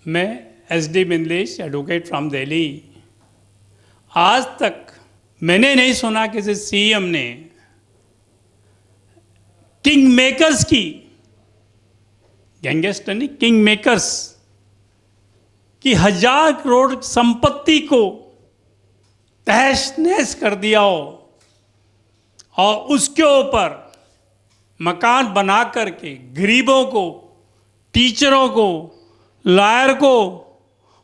मैं SD मिनलेश, advocate from Delhi. आज तक मैंने नहीं सुना किसी सीएम ने किंग मेकर्स की, गैंगस्टर नहीं, किंग मेकर्स की 1000 करोड़ संपत्ति को तहस नहस कर दिया हो और उसके ऊपर मकान बना करके गरीबों को, टीचरों को, लॉयर को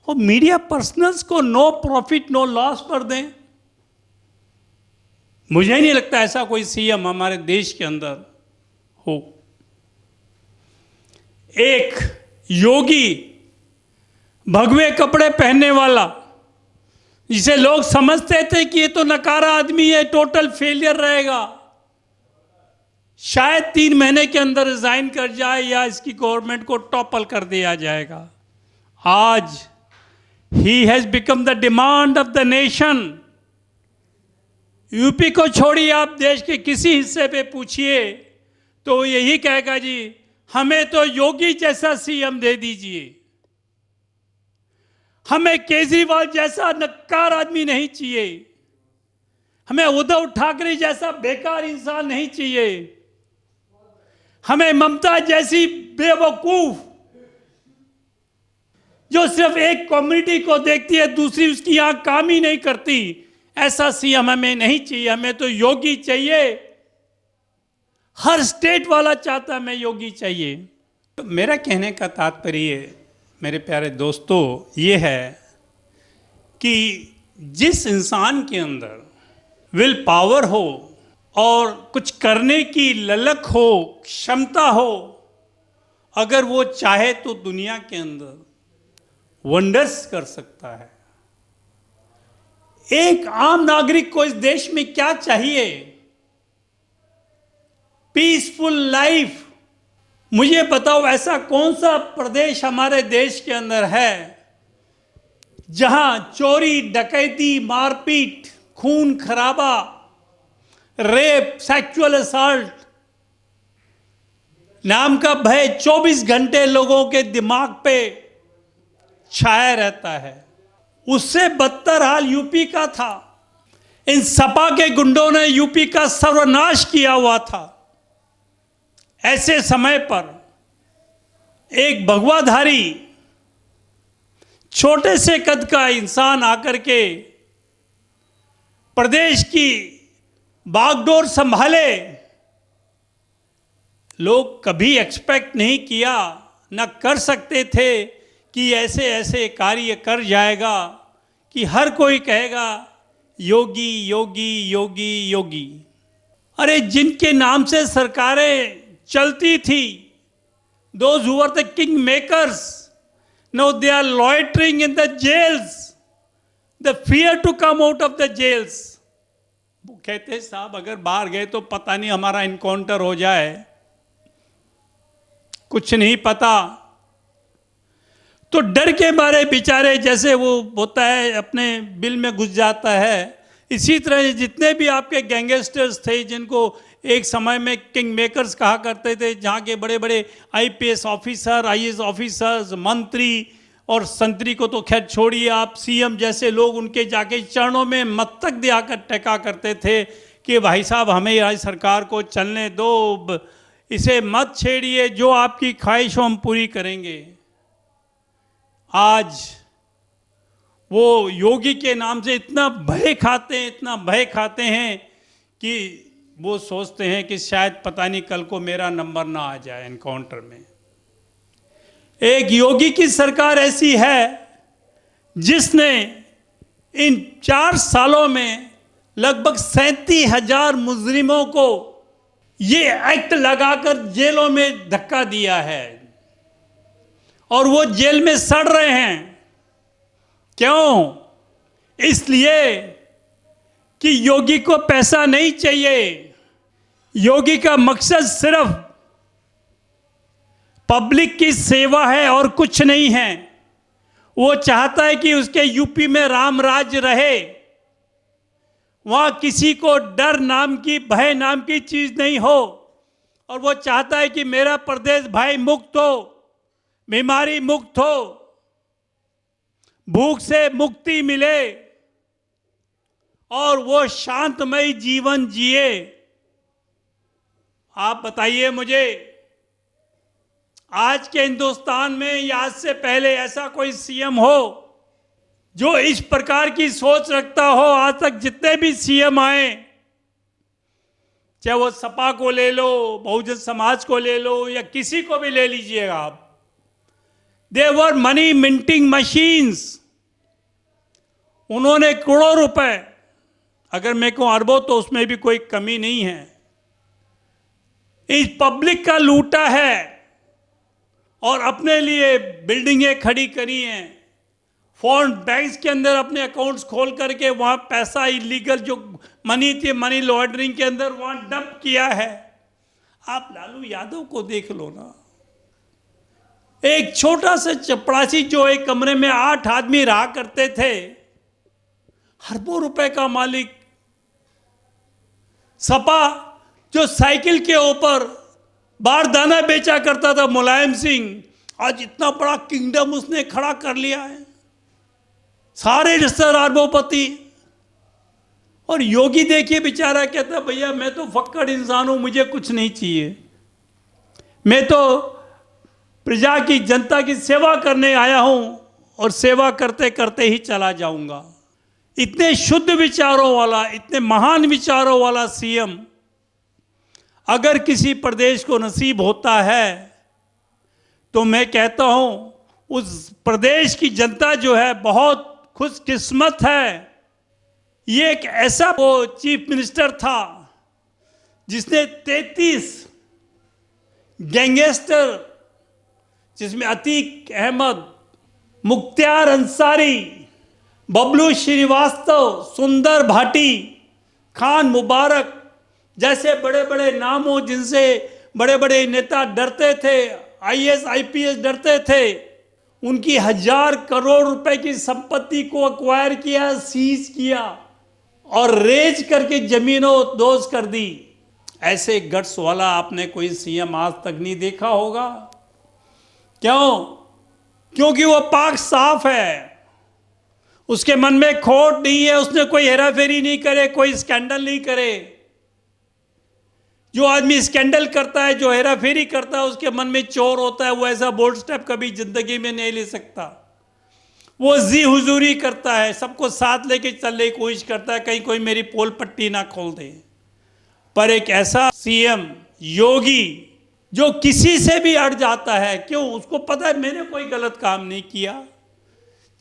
और मीडिया पर्सनल्स को नो प्रॉफिट नो लॉस पर दें। मुझे नहीं लगता ऐसा कोई सीएम हमारे देश के अंदर हो। एक योगी भगवे कपड़े पहनने वाला, जिसे लोग समझते थे कि ये तो नकारा आदमी है, टोटल फेलियर रहेगा, शायद 3 महीने के अंदर रिजाइन कर जाए या इसकी गवर्नमेंट को टॉपल कर दिया जाएगा। आज he has become the demand of the nation. UP को छोड़िए, आप देश के किसी हिस्से पे पूछिए तो यही कहेगा, जी हमें तो योगी जैसा सीएम दे दीजिए, हमें केजरीवाल जैसा नक्कार आदमी नहीं चाहिए, हमें उद्धव ठाकरे जैसा बेकार इंसान नहीं चाहिए, हमें ममता जैसी बेवकूफ जो सिर्फ एक कम्युनिटी को देखती है, दूसरी उसकी आंख काम ही नहीं करती, ऐसा सीएम हमें नहीं चाहिए। हमें तो योगी चाहिए। हर स्टेट वाला चाहता है हमें योगी चाहिए। तो मेरा कहने का तात्पर्य मेरे प्यारे दोस्तों ये है कि जिस इंसान के अंदर विल पावर हो और कुछ करने की ललक हो, क्षमता हो, अगर वो चाहे तो दुनिया के अंदर वंडर्स कर सकता है। एक आम नागरिक को इस देश में क्या चाहिए? Peaceful life. मुझे बताओ ऐसा कौन सा प्रदेश हमारे देश के अंदर है जहां चोरी, डकैती, मारपीट, खून खराबा, रेप, सेक्सुअल असॉल्ट नाम का भय 24 घंटे लोगों के दिमाग पे छाया रहता है। उससे बदतर हाल यूपी का था। इन सपा के गुंडों ने यूपी का सर्वनाश किया हुआ था। ऐसे समय पर एक भगवाधारी छोटे से कद का इंसान आकर के प्रदेश की बागडोर संभाले। लोग कभी एक्सपेक्ट नहीं किया, न कर सकते थे कि ऐसे ऐसे कार्य कर जाएगा कि हर कोई कहेगा योगी योगी योगी योगी। अरे जिनके नाम से सरकारें चलती थी, those who were the king makers, now they are loitering in the jails. They fear to come out of the jails. वो कहते साहब अगर बाहर गए तो पता नहीं हमारा इनकाउंटर हो जाए, कुछ नहीं पता। तो डर के मारे बेचारे, जैसे वो होता है अपने बिल में घुस जाता है, इसी तरह जितने भी आपके गैंगस्टर्स थे जिनको एक समय में किंग मेकर्स कहा करते थे, जहाँ के बड़े बड़े IPS ऑफिसर, IAS ऑफिसर्स, मंत्री और संतरी को तो खैर छोड़िए, आप सीएम जैसे लोग उनके जाके चरणों में मस्तक दियाकर टेका करते थे कि भाई साहब हमें आज सरकार को चलने दो, इसे मत छेड़िए, जो आपकी ख्वाहिश हो हम पूरी करेंगे। आज वो योगी के नाम से इतना भय खाते हैं, इतना भय खाते हैं कि वो सोचते हैं कि शायद पता नहीं कल को मेरा नंबर ना आ जाए एनकाउंटर में। एक योगी की सरकार ऐसी है जिसने इन 4 सालों में लगभग 37,000 मुजरिमों को ये एक्ट लगाकर जेलों में धक्का दिया है और वो जेल में सड़ रहे हैं। क्यों? इसलिए कि योगी को पैसा नहीं चाहिए। योगी का मकसद सिर्फ पब्लिक की सेवा है और कुछ नहीं है। वो चाहता है कि उसके यूपी में राम राज्य रहे, वहां किसी को डर नाम की, भय नाम की चीज नहीं हो, और वो चाहता है कि मेरा प्रदेश भय मुक्त हो, बीमारी मुक्त हो, भूख से मुक्ति मिले और वो शांतमय जीवन जिए। आप बताइए मुझे, आज के हिंदुस्तान में या आज से पहले ऐसा कोई सीएम हो जो इस प्रकार की सोच रखता हो? आज तक जितने भी सीएम आए, चाहे वो सपा को ले लो, बहुजन समाज को ले लो, या किसी को भी ले लीजिएगा आप, दे वर मनी मिंटिंग मशीन्स। उन्होंने करोड़ों रुपए, अगर मैं कहूं अरबों, तो उसमें भी कोई कमी नहीं है, इस पब्लिक का लूटा है और अपने लिए बिल्डिंगें खड़ी करी हैं। फॉरेन बैंक्स के अंदर अपने अकाउंट्स खोल करके वहां पैसा इलीगल जो मनी थी, मनी लॉन्ड्रिंग के अंदर वहां डंप किया है। आप लालू यादव को देख लो ना, एक छोटा सा चपरासी जो एक कमरे में 8 आदमी रहा करते थे, अरबों रुपए का मालिक। सपा जो साइकिल के ऊपर बारदाना बेचा करता था, मुलायम सिंह, आज इतना बड़ा किंगडम उसने खड़ा कर लिया है, सारे रिश्तेदार अरबोपति। और योगी देखिए बेचारा, कहता है भैया मैं तो फक्कड़ इंसान हूं, मुझे कुछ नहीं चाहिए, मैं तो प्रजा की, जनता की सेवा करने आया हूं और सेवा करते करते ही चला जाऊंगा। इतने शुद्ध विचारों वाला, इतने महान विचारों वाला सीएम अगर किसी प्रदेश को नसीब होता है तो मैं कहता हूं उस प्रदेश की जनता जो है बहुत खुशकिस्मत है। ये एक ऐसा वो चीफ मिनिस्टर था जिसने 33 गैंगस्टर, जिसमें अतीक अहमद, मुख्तार अंसारी, बबलू श्रीवास्तव, सुंदर भाटी, खान मुबारक जैसे बड़े बड़े नाम हो, जिनसे बड़े बड़े नेता डरते थे, आईएएस आईपीएस डरते थे, उनकी 1000 करोड़ रुपए की संपत्ति को अक्वायर किया, सीज किया और रेज करके जमीनों दोज कर दी। ऐसे गट्स वाला आपने कोई सीएम आज तक नहीं देखा होगा। क्यों? क्योंकि वो पाक साफ है, उसके मन में खोट नहीं है, उसने कोई हेराफेरी नहीं करे, कोई स्कैंडल नहीं करे। जो आदमी स्कैंडल करता है, जो हेराफेरी करता है, उसके मन में चोर होता है, वो ऐसा बोल्ड स्टेप कभी जिंदगी में नहीं ले सकता। वो जी हुजूरी करता है, सबको साथ लेके चलने की कोशिश करता है, कहीं कोई मेरी पोल पट्टी ना खोल दे। पर एक ऐसा सीएम योगी जो किसी से भी अड़ जाता है, क्यों? उसको पता है मैंने कोई गलत काम नहीं किया,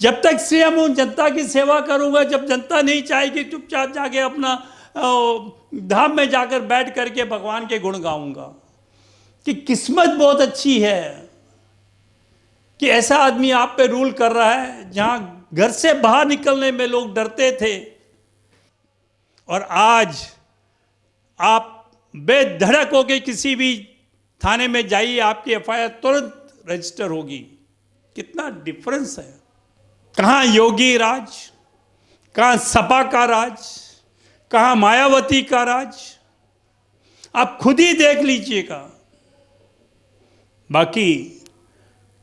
जब तक सीएम हूं जनता की सेवा करूंगा, जब जनता नहीं चाहेगी चुपचाप जाके अपना धाम में जाकर बैठ करके भगवान के गुण गाऊंगा। कि किस्मत बहुत अच्छी है कि ऐसा आदमी आप पे रूल कर रहा है, जहां घर से बाहर निकलने में लोग डरते थे और आज आप बेधड़क होके किसी भी थाने में जाइए, आपकी एफआईआर तुरंत रजिस्टर होगी। कितना डिफरेंस है। कहां योगी राज, कहां सपा का राज, कहां मायावती का राज, आप खुद ही देख लीजिएगा। बाकी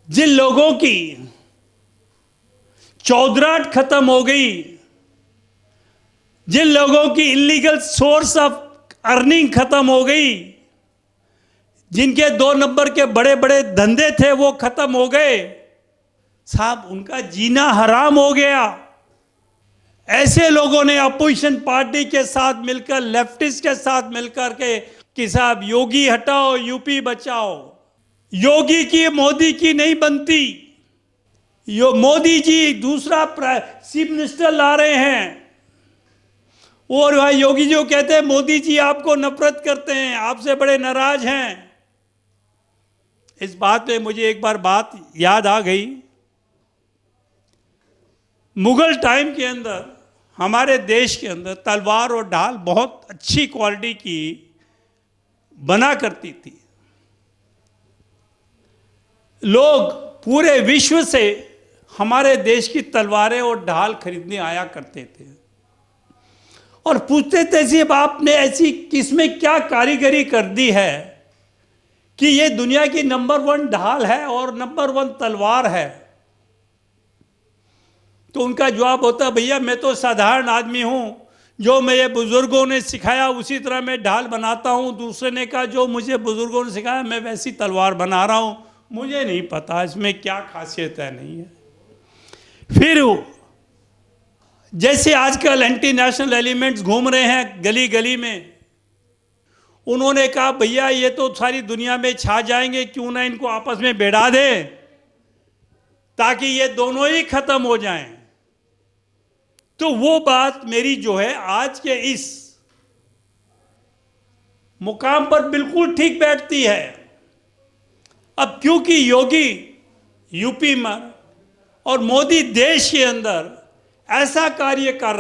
जिन लोगों की चौधराहट खत्म हो गई, जिन लोगों की इलीगल सोर्स ऑफ अर्निंग खत्म हो गई, जिनके 2 नंबर के बड़े बड़े धंधे थे वो खत्म हो गए, साहब उनका जीना हराम हो गया। ऐसे लोगों ने अपोजिशन पार्टी के साथ मिलकर, लेफ्टिस्ट के साथ मिलकर के कि साहब योगी हटाओ, यूपी बचाओ। योगी की मोदी की नहीं बनती। मोदी जी दूसरा चीफ मिनिस्टर ला रहे हैं और भाई योगी जी कहते हैं मोदी जी आपको नफरत करते हैं, आपसे बड़े नाराज हैं। इस बात पे मुझे एक बार बात याद आ गई। मुगल टाइम के अंदर हमारे देश के अंदर तलवार और ढाल बहुत अच्छी क्वालिटी की बना करती थी। लोग पूरे विश्व से हमारे देश की तलवारें और ढाल खरीदने आया करते थे और पूछते थे साहब आपने ऐसी किसमें क्या कारीगरी कर दी है कि ये दुनिया की नंबर 1 ढाल है और नंबर 1 तलवार है। तो उनका जवाब होता, भैया मैं तो साधारण आदमी हूँ, जो मेरे बुजुर्गों ने सिखाया उसी तरह मैं ढाल बनाता हूँ। दूसरे ने कहा, जो मुझे बुजुर्गों ने सिखाया मैं वैसी तलवार बना रहा हूँ, मुझे नहीं पता इसमें क्या खासियत है नहीं है। फिर जैसे आजकल एंटी नेशनल एलिमेंट्स घूम रहे हैं गली गली में, उन्होंने कहा भैया ये तो सारी दुनिया में छा जाएंगे, क्यों ना इनको आपस में भिड़ा दें ताकि ये दोनों ही खत्म हो जाएं। तो वो बात मेरी जो है आज के इस मुकाम पर बिल्कुल ठीक बैठती है। अब क्योंकि योगी यूपी में और मोदी देश के अंदर ऐसा कार्य कर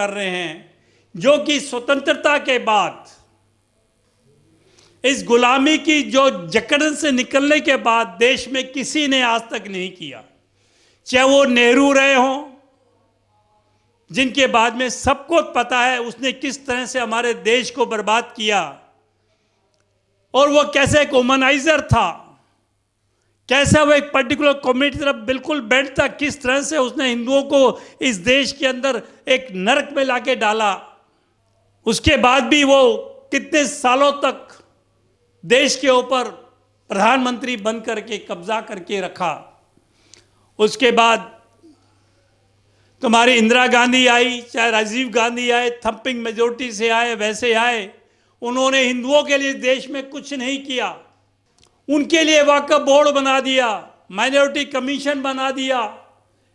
रहे हैं जो कि स्वतंत्रता के बाद इस गुलामी की जो जकड़न से निकलने के बाद देश में किसी ने आज तक नहीं किया। चाहे वो नेहरू रहे हों, जिनके बाद में सबको पता है उसने किस तरह से हमारे देश को बर्बाद किया, और वो कैसे एक ह्यूमनाइजर था, कैसे वो एक पर्टिकुलर कम्युनिटी तरफ बिल्कुल बेंट था, किस तरह से उसने हिंदुओं को इस देश के अंदर एक नरक में लाके डाला। उसके बाद भी वो कितने सालों तक देश के ऊपर प्रधानमंत्री बन करके कब्जा करके रखा। उसके बाद तुम्हारी इंदिरा गांधी आई, चाहे राजीव गांधी आए, थंपिंग मेजोरिटी से आए, वैसे आए, उन्होंने हिंदुओं के लिए देश में कुछ नहीं किया। उनके लिए वक्फ बोर्ड बना दिया, माइनॉरिटी कमीशन बना दिया,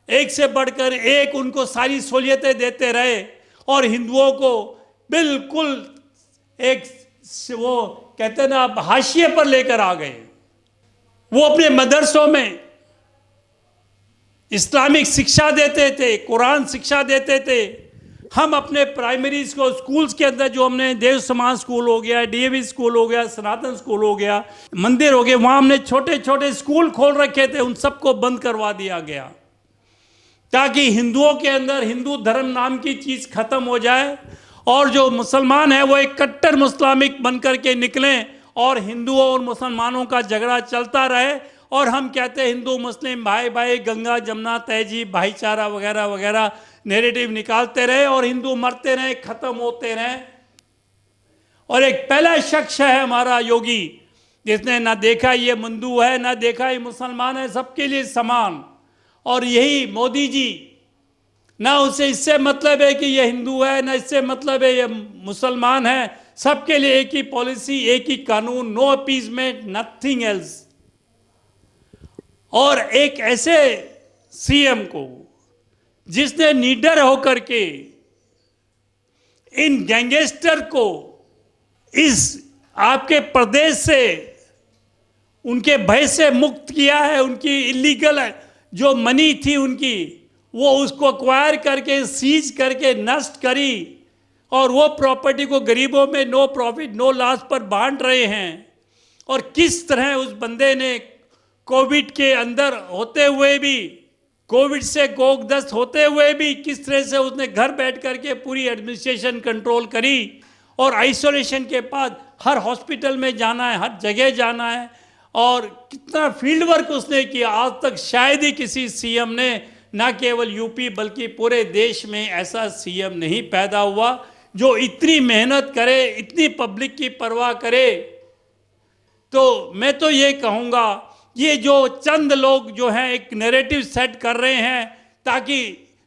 एक से बढ़कर एक उनको सारी सहूलियतें देते रहे, और हिंदुओं को बिल्कुल एक वो कहते ना हाशिए पर लेकर आ गए। वो अपने मदरसों में इस्लामिक शिक्षा देते थे, कुरान शिक्षा देते थे। हम अपने प्राइमरी स्कूल्स के अंदर जो हमने देव समाज स्कूल हो गया, डीएवी स्कूल हो गया, सनातन स्कूल हो गया, मंदिर हो गए, वहाँ हमने छोटे छोटे स्कूल खोल रखे थे, उन सबको बंद करवा दिया गया ताकि हिंदुओं के अंदर हिंदू धर्म नाम की चीज़ खत्म हो जाए, और जो मुसलमान है वो एक कट्टर मुस्लिमिक बन करके निकलें और हिंदुओं और मुसलमानों का झगड़ा चलता रहे। और हम कहते हैं हिंदू मुस्लिम भाई भाई, गंगा जमुना तहजीब भाईचारा वगैरह वगैरह नैरेटिव निकालते रहे, और हिंदू मरते रहे, खत्म होते रहे। और एक पहला शख्स है हमारा योगी, जिसने ना देखा ये हिंदू है, ना देखा ये मुसलमान है, सबके लिए समान। और यही मोदी जी, ना उसे इससे मतलब है कि ये हिंदू है, ना इससे मतलब है ये मुसलमान है, सबके लिए एक ही पॉलिसी, एक ही कानून, नो अपीजमेंट, नथिंग एल्स। और एक ऐसे सीएम को जिसने निडर होकर के इन गैंगस्टर को इस आपके प्रदेश से उनके भय से मुक्त किया है, उनकी इलीगल जो मनी थी उनकी, वो उसको एक्वायर करके सीज करके नष्ट करी, और वो प्रॉपर्टी को गरीबों में नो प्रॉफिट नो लॉस पर बांट रहे हैं। और किस तरह उस बंदे ने कोविड के अंदर होते हुए भी, कोविड से कोकदस्त होते हुए भी, किस तरह से उसने घर बैठ करके पूरी एडमिनिस्ट्रेशन कंट्रोल करी, और आइसोलेशन के बाद हर हॉस्पिटल में जाना है, हर जगह जाना है, और कितना फील्ड वर्क उसने किया। आज तक शायद ही किसी सीएम ने, ना केवल यूपी बल्कि पूरे देश में ऐसा सीएम नहीं पैदा हुआ जो इतनी मेहनत करे, इतनी पब्लिक की परवाह करे। तो मैं तो ये कहूँगा, ये जो चंद लोग जो हैं एक नैरेटिव सेट कर रहे हैं ताकि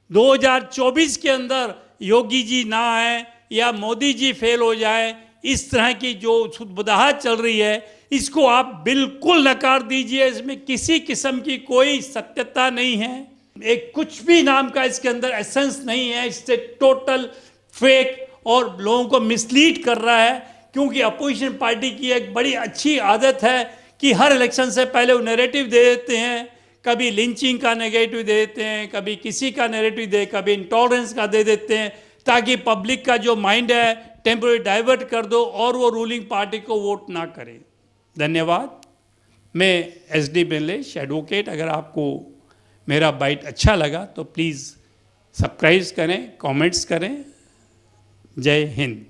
2024 के अंदर योगी जी ना आए या मोदी जी फेल हो जाए, इस तरह की जो सुदबुदाहट चल रही है, इसको आप बिल्कुल नकार दीजिए। इसमें किसी किस्म की कोई सत्यता नहीं है, एक कुछ भी नाम का इसके अंदर एसेंस नहीं है। इससे टोटल फेक और लोगों को मिसलीड कर रहा है, क्योंकि अपोजिशन पार्टी की एक बड़ी अच्छी आदत है कि हर इलेक्शन से पहले वो नैरेटिव दे देते हैं, कभी लिंचिंग का नेगेटिव दे देते हैं, कभी किसी का नैरेटिव दे, कभी इंटॉलरेंस का दे देते हैं, ताकि पब्लिक का जो माइंड है टेम्पररी डाइवर्ट कर दो और वो रूलिंग पार्टी को वोट ना करें। धन्यवाद। मैं SD बिमलेश एडवोकेट। अगर आपको मेरा बाइट अच्छा लगा तो प्लीज़ सब्सक्राइब करें, कमेंट्स करें। जय हिंद।